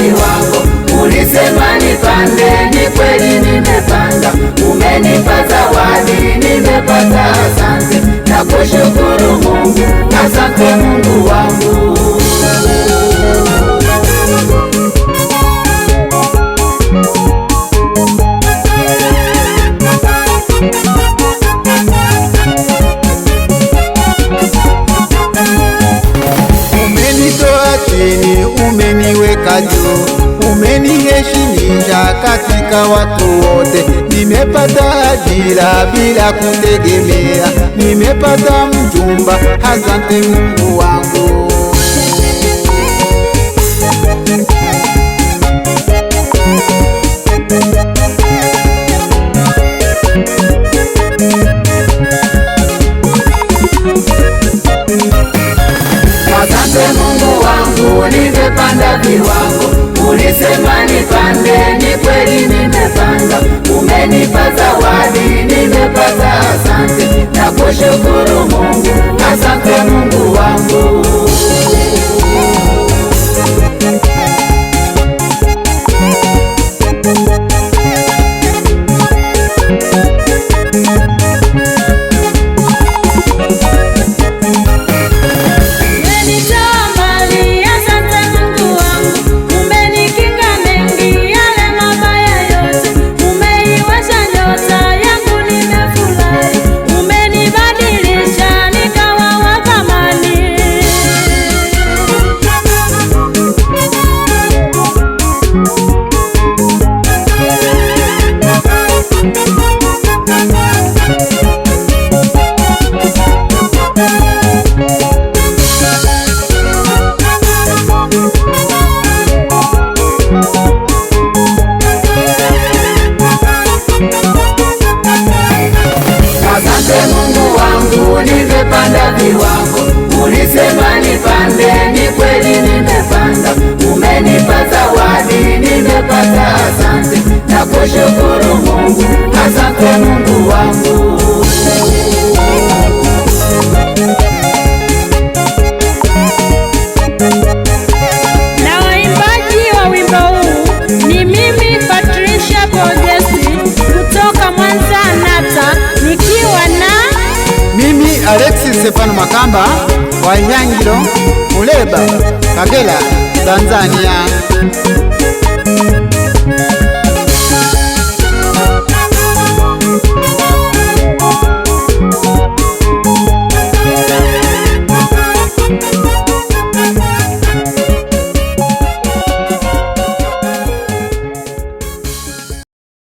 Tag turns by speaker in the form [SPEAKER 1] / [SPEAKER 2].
[SPEAKER 1] viwango. Ulisema nipande, ni kweli nimepanda. Umenipa zawadi, nimepata, asante. Nakushukuru Mungu, asante Mungu wangu.
[SPEAKER 2] Umenitoa chini, umeniweka juu, umeniheshimisha katika watu wote. Nimepata ajira bila kutegemea, nimepata mchumba, asante Mungu wangu.
[SPEAKER 1] Asante Mungu wangu, nimepanda viwango. Ulisema nipande, ni kweli nimepanda. Umenipa zawadi, nimepata, asante. Nakushukuru Mungu, asante Mungu wangu. Nimepanda viwango. Ulisema nipande, ni kweli nimepanda. Umenipa zawadi, nimepata, asante. Nakushukuru Mungu, asante Mungu wangu.
[SPEAKER 3] Na waimbaji wa wimbo huu ni mimi Patricia Podesti kutoka Mwanza Nata, nikiwa na
[SPEAKER 2] mimi Alexis Stefano Makamba wa Nyangiro, Muleba, Kagera, Tanzania.